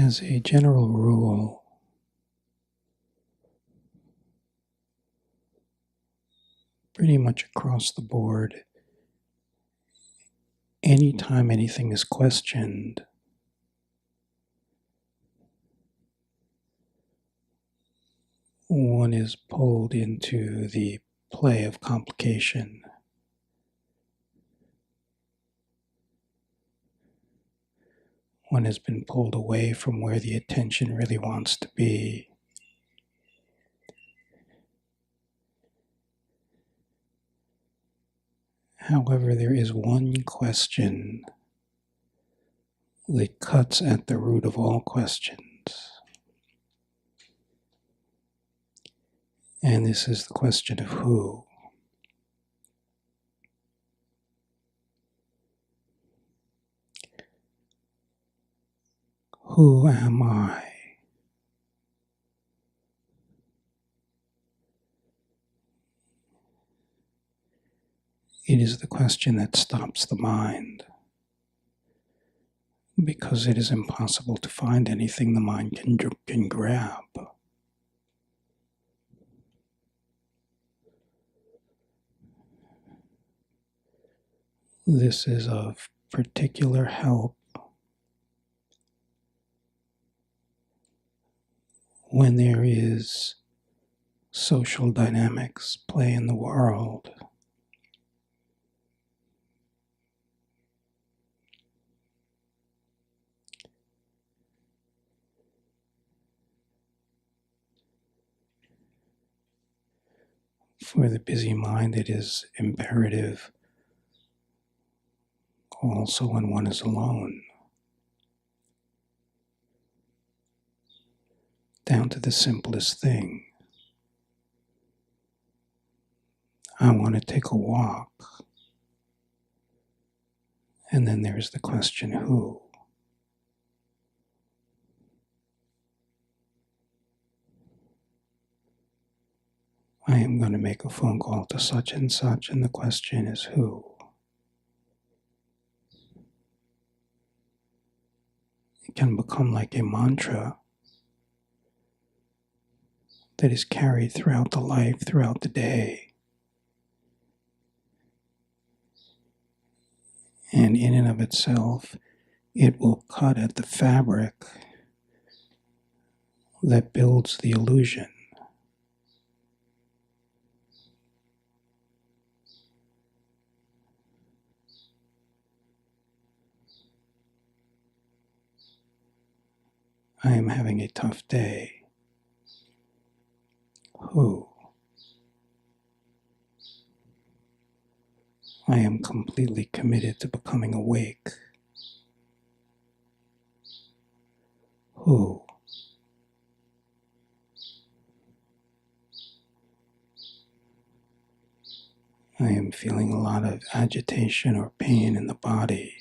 As a general rule, pretty much across the board, anytime anything is questioned, one is pulled into the play of complication. One has been pulled away from where the attention really wants to be. However, there is one question that cuts at the root of all questions. And this is the question of who. Who am I? It is the question that stops the mind, because it is impossible to find anything the mind can grab. This is of particular help when there is social dynamics play in the world. For the busy mind, it is imperative also when one is alone, down to the simplest thing. I want to take a walk. And then there's the question, who? I am going to make a phone call to such and such, and the question is who? It can become like a mantra that is carried throughout the life, throughout the day. And in and of itself, it will cut at the fabric that builds the illusion. I am having a tough day. Who? I am completely committed to becoming awake. Who? I am feeling a lot of agitation or pain in the body.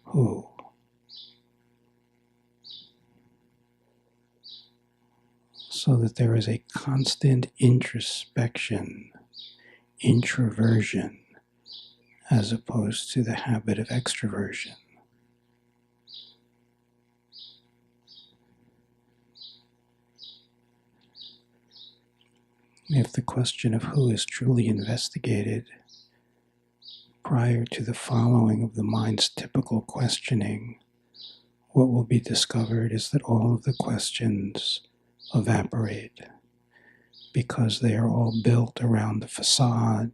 Who? So that there is a constant introspection, introversion, as opposed to the habit of extroversion. If the question of who is truly investigated prior to the following of the mind's typical questioning, what will be discovered is that all of the questions evaporate, because they are all built around the facade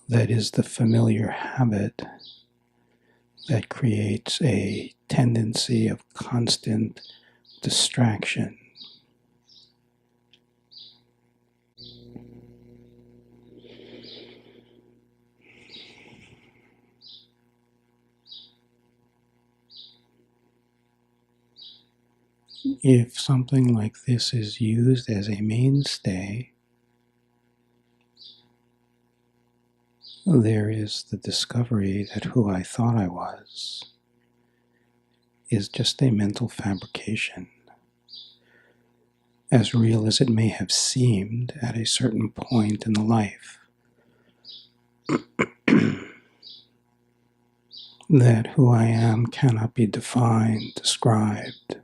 that is the familiar habit that creates a tendency of constant distraction. If something like this is used as a mainstay, there is the discovery that who I thought I was is just a mental fabrication. As real as it may have seemed at a certain point in the life, that who I am cannot be defined, described.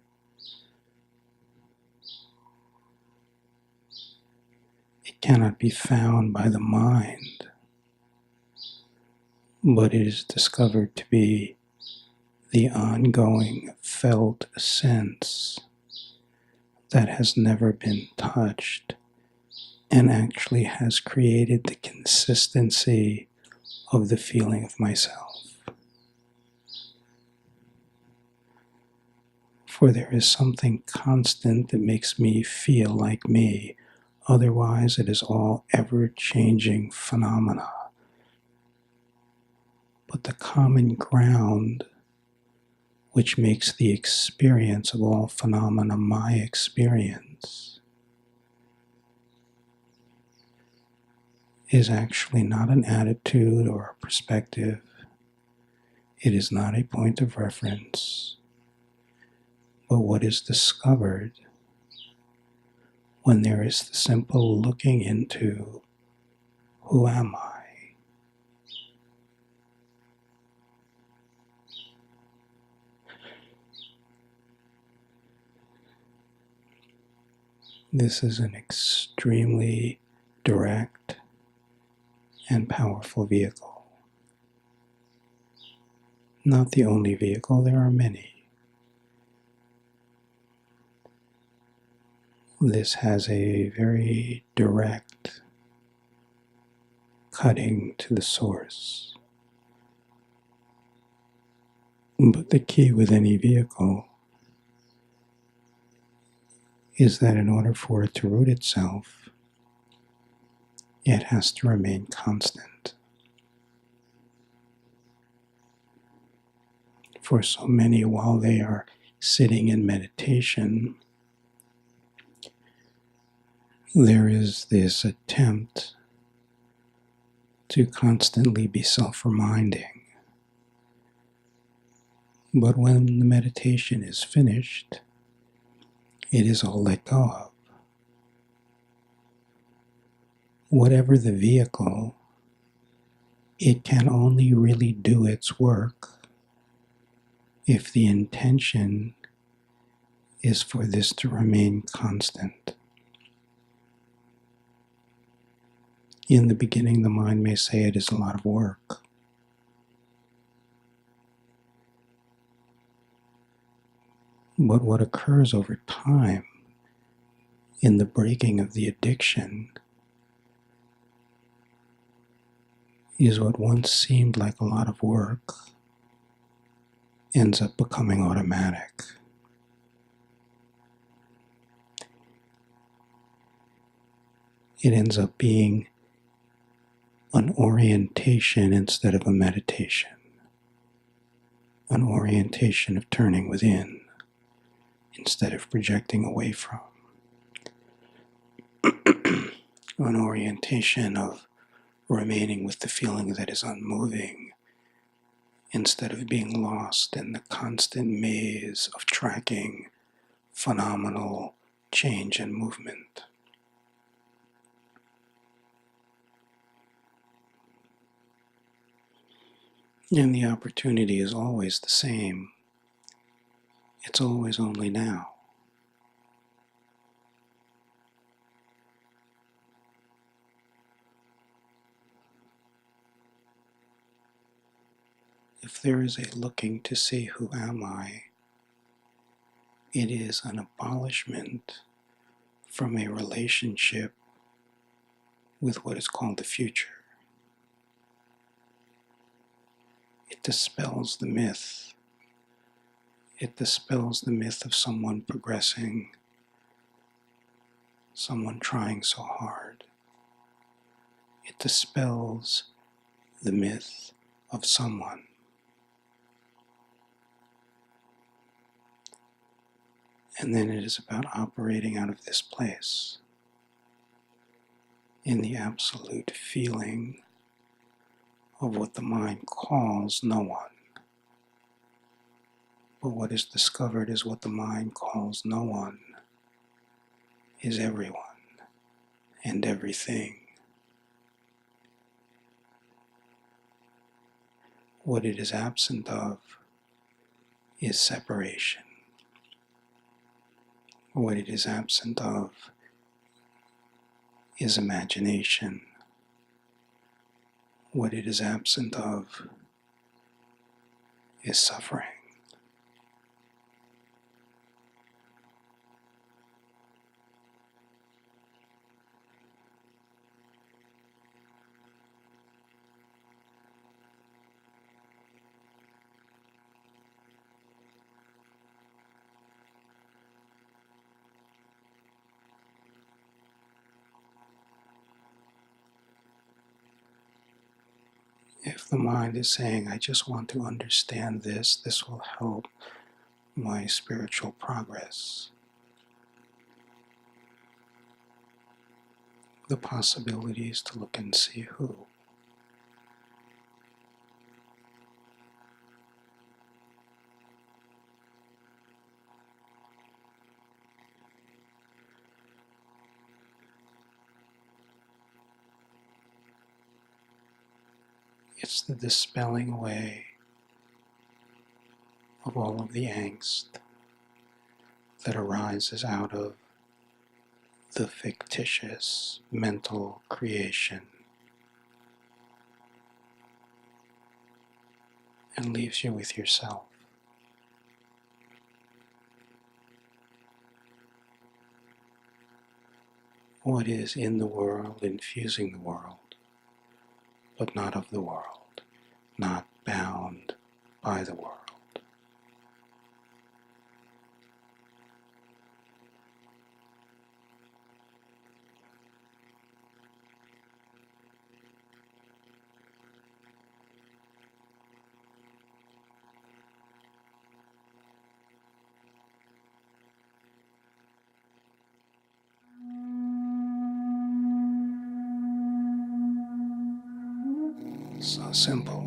It cannot be found by the mind, but it is discovered to be the ongoing felt sense that has never been touched and actually has created the consistency of the feeling of myself. For there is something constant that makes me feel like me. Otherwise, it is all ever-changing phenomena. But the common ground which makes the experience of all phenomena my experience is actually not an attitude or a perspective. It is not a point of reference, but what is discovered when there is the simple looking into who am I? This is an extremely direct and powerful vehicle. Not the only vehicle, there are many. This has a very direct cutting to the source. But the key with any vehicle is that in order for it to root itself, it has to remain constant. For so many, while they are sitting in meditation, there is this attempt to constantly be self-reminding. But when the meditation is finished, it is all let go of. Whatever the vehicle, it can only really do its work if the intention is for this to remain constant. In the beginning, the mind may say it is a lot of work. But what occurs over time in the breaking of the addiction is what once seemed like a lot of work ends up becoming automatic. It ends up being an orientation instead of a meditation, an orientation of turning within instead of projecting away from, an orientation of remaining with the feeling that is unmoving instead of being lost in the constant maze of tracking phenomenal change and movement. And the opportunity is always the same. It's always only now. If there is a looking to see who am I, it is an abolishment from a relationship with what is called the future. It dispels the myth. It dispels the myth of someone progressing, someone trying so hard. It dispels the myth of someone. And then it is about operating out of this place, in the absolute feeling of what the mind calls no one. But what is discovered is what the mind calls no one is everyone and everything. What it is absent of is separation. What it is absent of is imagination. What it is absent of is suffering. If the mind is saying, I just want to understand this, this will help my spiritual progress, the possibility is to look and see who. It's the dispelling away of all of the angst that arises out of the fictitious mental creation and leaves you with yourself. What is in the world, infusing the world, but not of the world, not bound by the world. So simple.